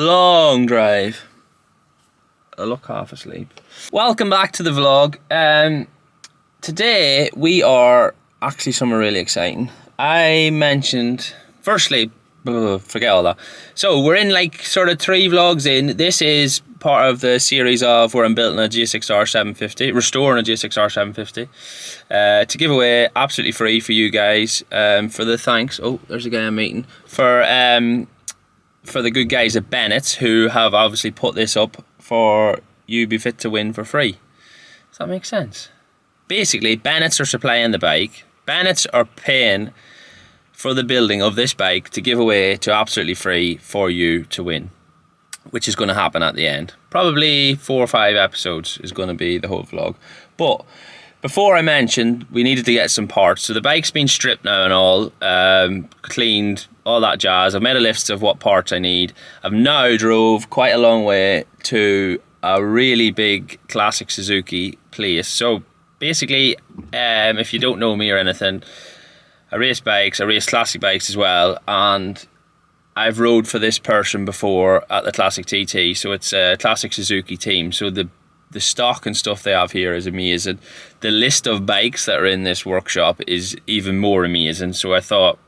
long drive. I look half asleep. Welcome back to the vlog. Today we are actually somewhere really exciting. I mentioned, firstly, forget all that. So we're in like sort of 3 vlogs in. This is part of the series of where I'm building a GSXR 750, restoring a GSXR 750 to give away absolutely free for you guys for the thanks. Oh, there's a guy I'm meeting. For the good guys at Bennett's who have obviously put this up for you be fit to win for free. Does that make sense? Basically, Bennett's are supplying the bike. Bennett's are paying for the building of this bike to give away to absolutely free for you to win, which is going to happen at the end. Probably 4 or 5 episodes is going to be the whole vlog. But before I mentioned, we needed to get some parts. So the bike's been stripped now and all, cleaned, all that jazz. I've made a list of what parts I need. I've now drove quite a long way to a really big classic Suzuki place. So basically, if you don't know me or anything, I race bikes, I race classic bikes as well, and I've rode for this person before at the Classic TT, so it's a Classic Suzuki team. So the stock and stuff they have here is amazing. The list of bikes that are in this workshop is even more amazing. So I thought,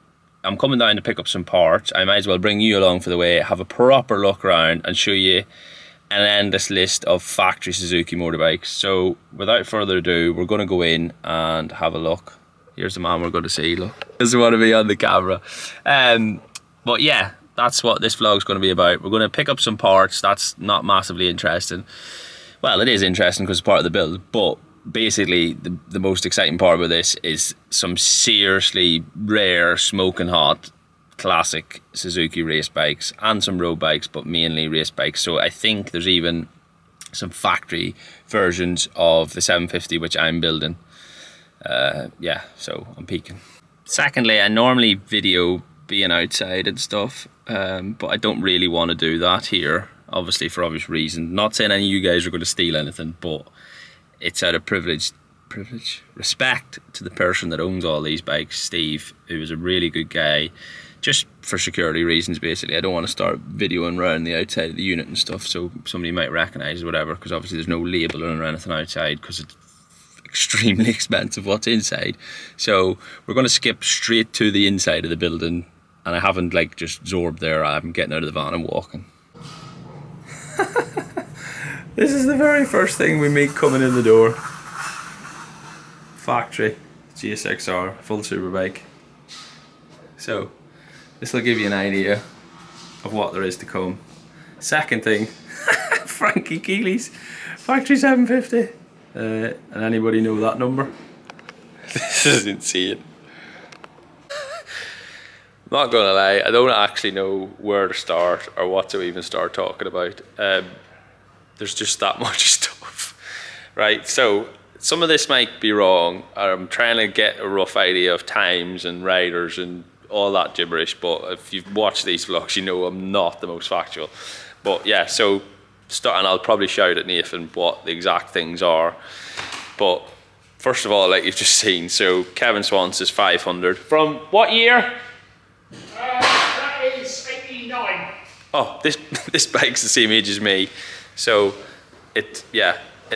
I'm coming down to pick up some parts. I might as well bring you along for the way, have a proper look around and show you an endless list of factory Suzuki motorbikes. So without further ado, we're going to go in and have a look. Here's the man we're going to see, look. Doesn't want to be on the camera. But yeah, that's what this vlog's going to be about. We're going to pick up some parts. That's not massively interesting. Well, it is interesting because it's part of the build, but basically the most exciting part about this is some seriously rare, smoking hot, classic Suzuki race bikes and some road bikes, but mainly race bikes. So I think there's even some factory versions of the 750 which I'm building. Yeah, so I'm peaking. Secondly, I normally video being outside and stuff, but I don't really want to do that here, obviously for obvious reasons. Not saying any of you guys are going to steal anything, but it's out of respect to the person that owns all these bikes, Steve, who is a really good guy, just for security reasons basically. I don't want to start videoing around the outside of the unit and stuff, so somebody might recognise or whatever, because obviously there's no labelling or anything outside because it's extremely expensive what's inside. So we're going to skip straight to the inside of the building, and I haven't like just zorbed there. I'm getting out of the van and walking. This is the very first thing we meet coming in the door. Factory GSXR full superbike. So this will give you an idea of what there is to come. Second thing, Frankie Keeley's factory 750. And anybody know that number? This is insane. I'm not gonna lie, I don't actually know where to start or what to even start talking about. There's just that much stuff, right? So some of this might be wrong. I'm trying to get a rough idea of times and riders and all that gibberish, but if you've watched these vlogs, you know I'm not the most factual. But yeah, so and I'll probably shout at Nathan what the exact things are. But first of all, like you've just seen, so Kevin Swanson's 500. From what year? That is 89. Oh, this bike's the same age as me. So it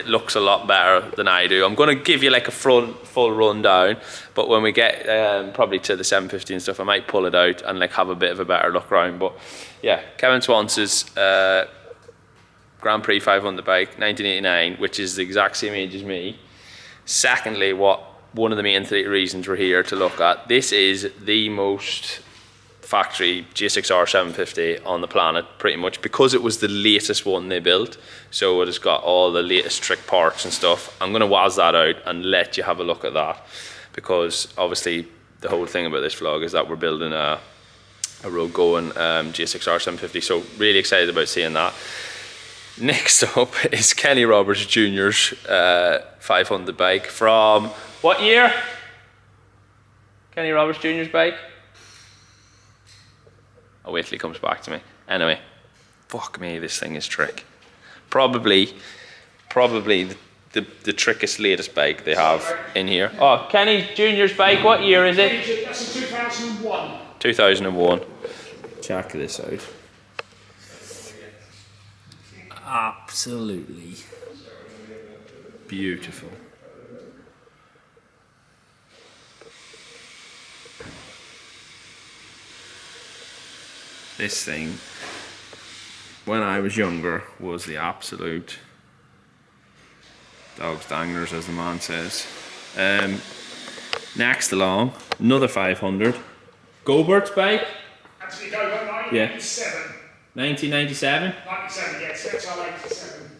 looks a lot better than I do. I'm going to give you like a full rundown, but when we get probably to the 750 and stuff, I might pull it out and like have a bit of a better look around. But yeah, Kevin Swanson's Grand Prix 500 bike, 1989, which is the exact same age as me. Secondly, one of the main 3 reasons we're here to look at, this is the most factory GSXR 750 on the planet, pretty much, because it was the latest one they built. So it has got all the latest trick parts and stuff. I'm going to waz that out and let you have a look at that, because obviously the whole thing about this vlog is that we're building a road going GSXR 750. So really excited about seeing that. Next up is Kenny Roberts Jr.'s 500 bike from what year? Kenny Roberts Jr.'s bike? I'll wait till he comes back to me. Anyway, fuck me, this thing is trick. Probably the trickiest latest bike they have in here. Oh, Kenny Jr.'s bike, what year is it? That's a 2001. 2001. Check this out. absolutely beautiful. This thing, when I was younger, was the absolute dog's danglers, as the man says. Next along, another 500. Gobert's bike? Actually, go back 1997. 1997? 97, yes, XR 87.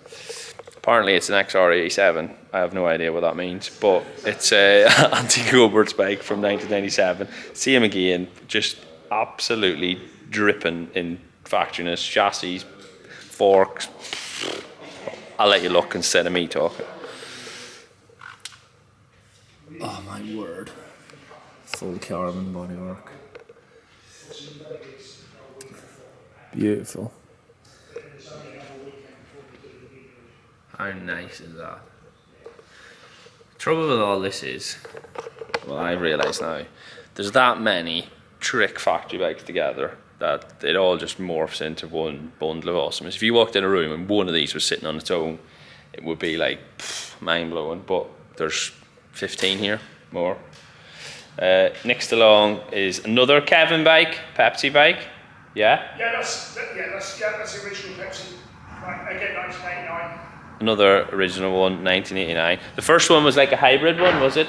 Apparently it's an XR87. I have no idea what that means, but it's a anti-Gobert's bike from 1997. See him again, just absolutely dripping in factoriness, chassis, forks. I'll let you look instead of me talking. Oh my word. Full carbon bodywork. Beautiful. How nice is that? Trouble with all this is, well, I realise now, there's that many trick factory bikes together that it all just morphs into one bundle of awesomeness. If you walked in a room and one of these was sitting on its own, it would be like mind blowing. But there's 15 here, more. Next along is another Kevin bike, Pepsi bike. Yeah? Yeah, that's the original Pepsi. Right, again, 1989. Another original one, 1989. The first one was like a hybrid one, was it?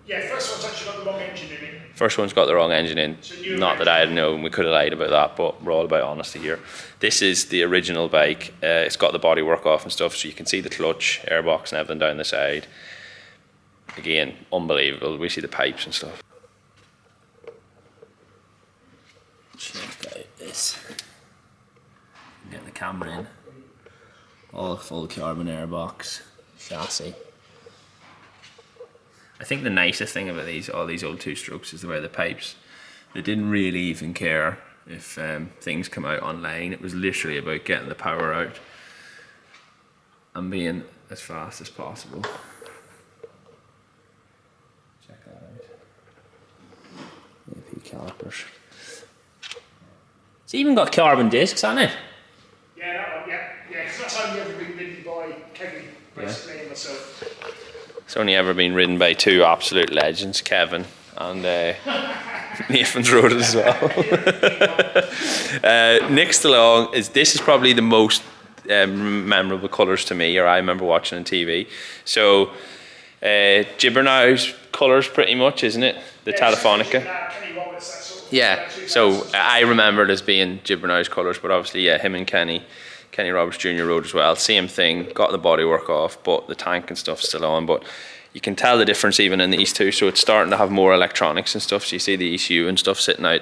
Yeah, first one's actually got the wrong engine in it. First one's got the wrong engine in. Not that I had known, we could have lied about that, but we're all about honesty here. This is the original bike. It's got the bodywork off and stuff, so you can see the clutch, airbox and everything down the side. Again, unbelievable. We see the pipes and stuff. Check out this. Get the camera in. All full carbon airbox, chassis. I think the nicest thing about all these old two-strokes is the way the pipes, they didn't really even care if things come out online. It was literally about getting the power out and being as fast as possible. Check that out. AP calipers. It's even got carbon discs on it. Yeah, that one, yeah. Yeah, because that's only ever been ridden by Kevin, basically, and myself. It's only ever been ridden by two absolute legends, Kevin and Nathan's rode it as well. Next along this is probably the most memorable colours to me, or I remember watching on TV. So Gibbernau's colours pretty much, isn't it? The Telefonica. Kenny Roberts, that sort of Yeah, so I remember it as being Gibbernau's colours, but obviously, yeah, him and Kenny Roberts Jr. rode as well. Same thing, got the bodywork off, but the tank and stuff's still on. But you can tell the difference even in these two. So it's starting to have more electronics and stuff. So you see the ECU and stuff sitting out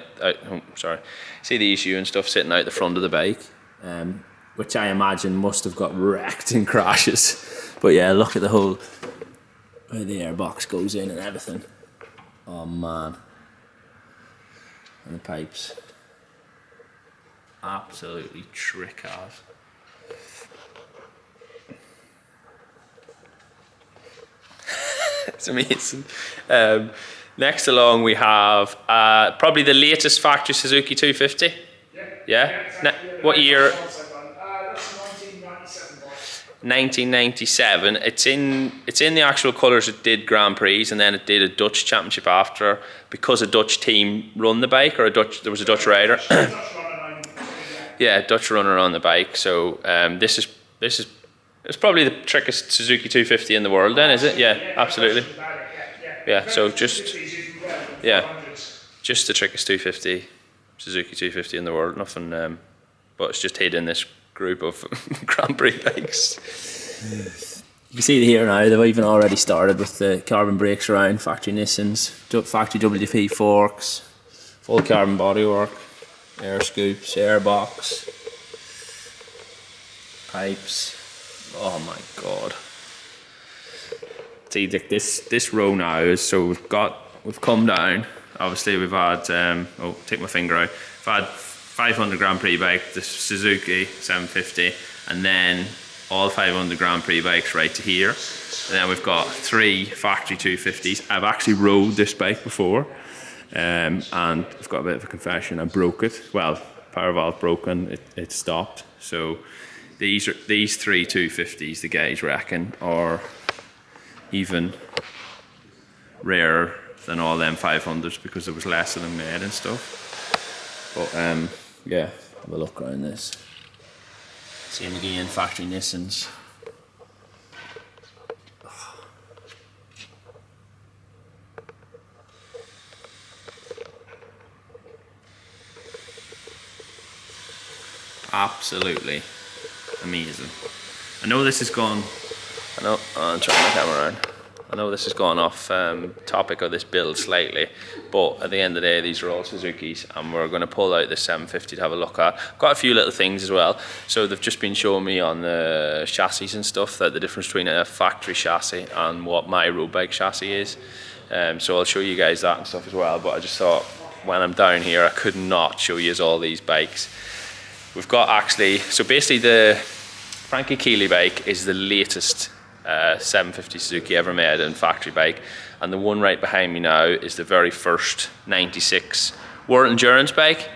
see the ECU and stuff sitting out the front of the bike, which I imagine must have got wrecked in crashes. But yeah, look at the whole where the airbox goes in and everything. Oh man. And the pipes. Absolutely trick ass. It's amazing. Next along we have probably the latest factory Suzuki 250. Yeah? Exactly. What year? That's 1997. 1997. It's in the actual colours it did Grand Prix, and then it did a Dutch championship after, because a Dutch team run the bike, or there was a Dutch rider. Yeah, Dutch runner on the bike. So this is it's probably the trickiest Suzuki 250 in the world then, is it? Yeah, absolutely. Yeah, so just the trickiest 250, Suzuki 250 in the world. Nothing, but it's just hid in this group of Grand Prix bikes. You can see here now, they've even already started with the carbon brakes around, factory Nissans, factory WP forks, full carbon bodywork, air scoops, airbox, pipes. Oh my god. See, this row now is, so we've come down. Obviously we've had take my finger out. We've had 500 Grand Prix bike, the Suzuki 750, and then all 500 Grand Prix bikes right to here. And then we've got 3 factory 250s. I've actually rode this bike before, and I've got a bit of a confession. I broke it. Well, power valve broken. It stopped. So these three 250s, the guys reckon, are even rarer than all them 500s because there was less of them made and stuff. But yeah, have a look around this. Same again, factory Nissans. Absolutely amazing. I know this has gone. I'm turning my camera around. I know this has gone off topic of this build slightly, but at the end of the day, these are all Suzukis, and we're going to pull out the 750 to have a look at. Got a few little things as well. So they've just been showing me on the chassis and stuff that the difference between a factory chassis and what my road bike chassis is. So I'll show you guys that and stuff as well. But I just thought when I'm down here, I could not show you all these bikes. We've got actually, so basically the Frankie Keeley bike is the latest 750 Suzuki ever made in factory bike, and the one right behind me now is the very first 96 World Endurance bike.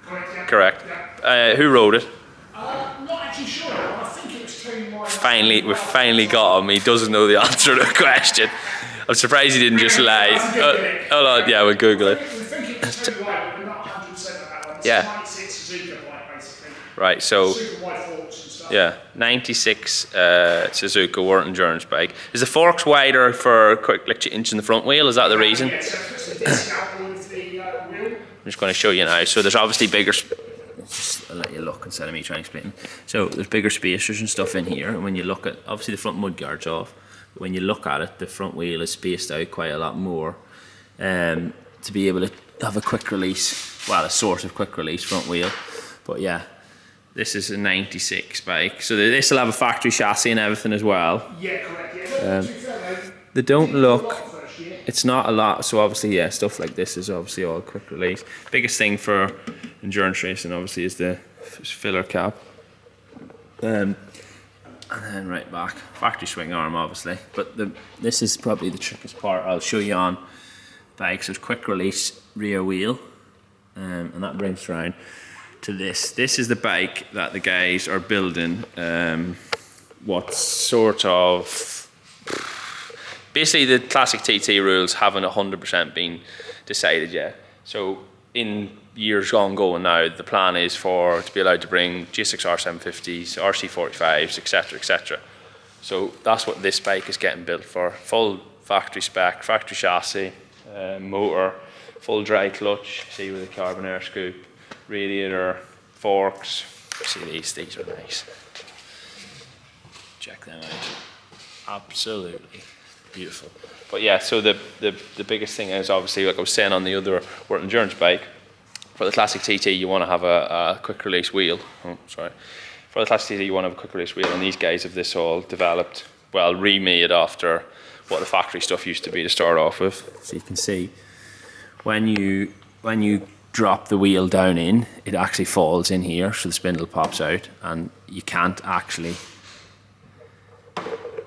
Correct. Yeah. Correct. Yeah. Who rode it? Not actually sure. I think it was Team Mine. We've finally got him. He doesn't know the answer to the question. I'm surprised he didn't just lie. Hold on, yeah, we'll Google it. We think it was Team Mine, but we're not 100% on that one. It's Yeah. 96 Suzuki bike, basically. Right, so Super wide forks and stuff. yeah, 96 Suzuki World Endurance bike. Is the forks wider for quick like inch in the front wheel? Is that the reason? Yeah, so it puts the disc out with the wheel. I'm just going to show you now. So there's obviously bigger. I'll let you look instead of me trying to explain. So there's bigger spacers and stuff in here. And when you look at, obviously the front mudguard's off. But when you look at it, the front wheel is spaced out quite a lot more to be able to have a quick release. Well, a sort of quick release front wheel. But yeah, this is a 96 bike. So this will have a factory chassis and everything as well. Yeah, correct. Yeah. They don't look. It's not a lot, so obviously, yeah, stuff like this is obviously all quick release. Biggest thing for endurance racing, obviously, is the filler cap. And then right back, factory swing arm, obviously. But this is probably the trickiest part. I'll show you on bikes. There's quick release rear wheel, and that brings us around to this. This is the bike that the guys are building. What sort of... Basically, the classic TT rules haven't 100% been decided yet. So in years going now, the plan is to be allowed to bring GSXR 750s, RC45s, etc., etc. So that's what this bike is getting built for. Full factory spec, factory chassis, motor, full dry clutch, see with the carbon air scoop, radiator, forks. See these are nice. Check them out. Absolutely beautiful. But yeah, so the biggest thing is obviously, like I was saying on the other World Endurance bike, for the classic TT you want to have a quick release wheel. Oh, sorry. For the classic TT you want to have a quick release wheel, and these guys have this all developed, well, remade after what the factory stuff used to be to start off with. So you can see when you drop the wheel down in, it actually falls in here, so the spindle pops out, and you can't actually.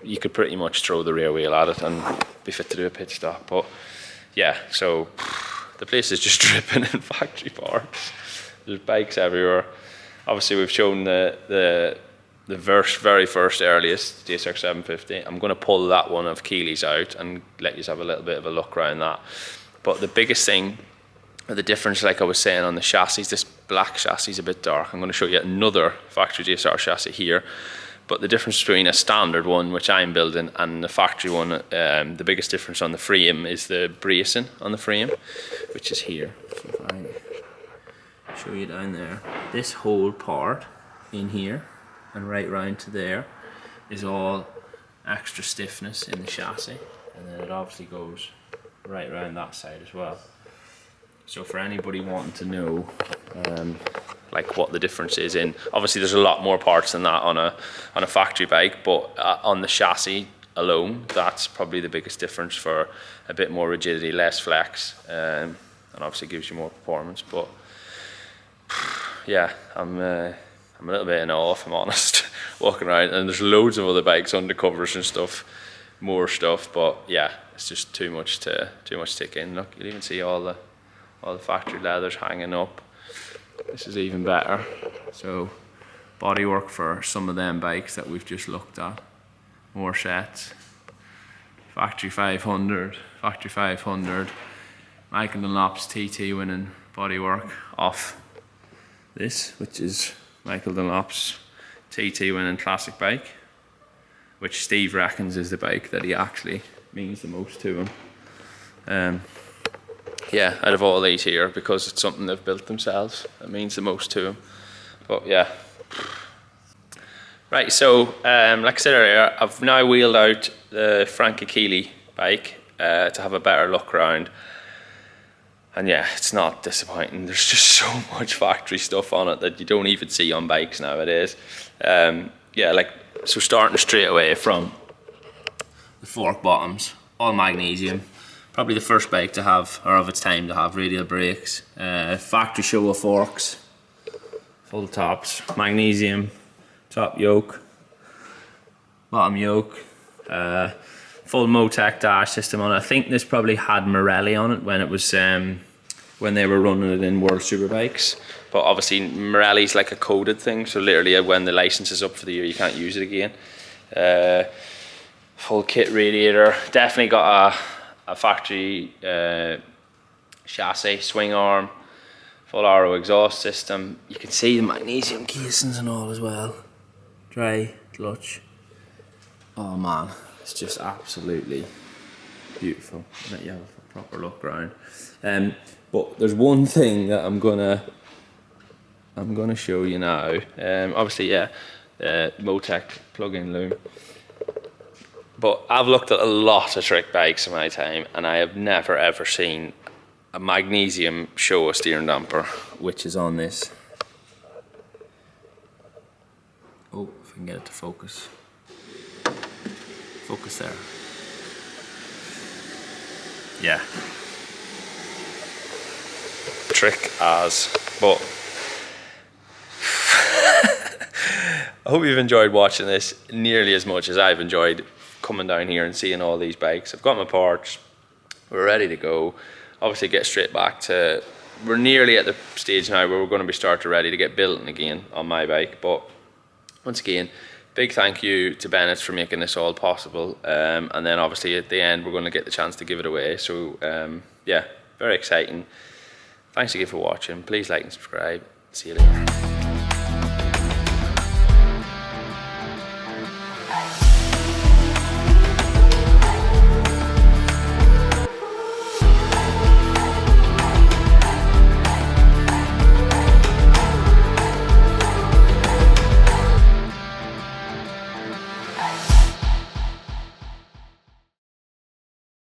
You could pretty much throw the rear wheel at it and be fit to do a pit stop. But yeah, so the place is just dripping in factory parts. There's bikes everywhere. Obviously, we've shown the very first earliest GSXR 750. I'm going to pull that one of Keeley's out and let you have a little bit of a look around that. But the biggest thing, the difference, like I was saying on the chassis, this black chassis is a bit dark. I'm going to show you another factory GSR chassis here. But the difference between a standard one, which I'm building, and the factory one, the biggest difference on the frame is the bracing on the frame, which is here. So if I show you down there, this whole part in here and right round to there is all extra stiffness in the chassis, and then it obviously goes right around that side as well. So for anybody wanting to know like what the difference is in, obviously there's a lot more parts than that on a factory bike, but on the chassis alone, that's probably the biggest difference for a bit more rigidity, less flex, and obviously gives you more performance. But yeah, I'm a little bit in awe, if I'm honest, walking around, and there's loads of other bikes under covers and stuff, more stuff, but yeah, it's just too much to take in. Look, you'll even see all the factory leathers hanging up. This is even better. So bodywork for some of them bikes that we've just looked at. More sets. Factory 500, Michael Dunlop's TT winning bodywork off this, which is Michael Dunlop's TT winning classic bike, which Steve reckons is the bike that he actually means the most to him. Yeah, out of all these here, because it's something they've built themselves, it means the most to him. But yeah. Right, so like I said earlier, I've now wheeled out the Frankie Keeley bike to have a better look around. And yeah, it's not disappointing. There's just so much factory stuff on it that you don't even see on bikes nowadays. Yeah, like, so starting straight away from the fork bottoms, all magnesium. Probably the first bike to have, or of its time to have, radial brakes. Factory Showa forks, full tops, magnesium, top yoke, bottom yoke, full Motec dash system on it. I think this probably had Morelli on it when it was when they were running it in World Superbikes. But obviously Morelli's like a coded thing, so literally when the license is up for the year, you can't use it again. Full kit radiator. Definitely got a factory chassis, swing arm, full RO exhaust system. You can see the magnesium casings and all as well. Dry clutch. Oh man, it's just absolutely beautiful. Let you have a proper look around. But there's one thing that I'm gonna show you now. Obviously, yeah, Motec plug-in loom. But I've looked at a lot of trick bikes in my time, and I have never ever seen a magnesium Showa steering damper, which is on this. Oh, if I can get it to focus. Focus there. Yeah. Trick as, but I hope you've enjoyed watching this nearly as much as I've enjoyed coming down here and seeing all these bikes. I've got my parts, we're ready to go. Obviously get straight back to, we're nearly at the stage now where we're going to be starting ready to get building again on my bike. But once again, big thank you to Bennett for making this all possible. And then obviously at the end, we're going to get the chance to give it away. So yeah, very exciting. Thanks again for watching. Please like and subscribe. See you later.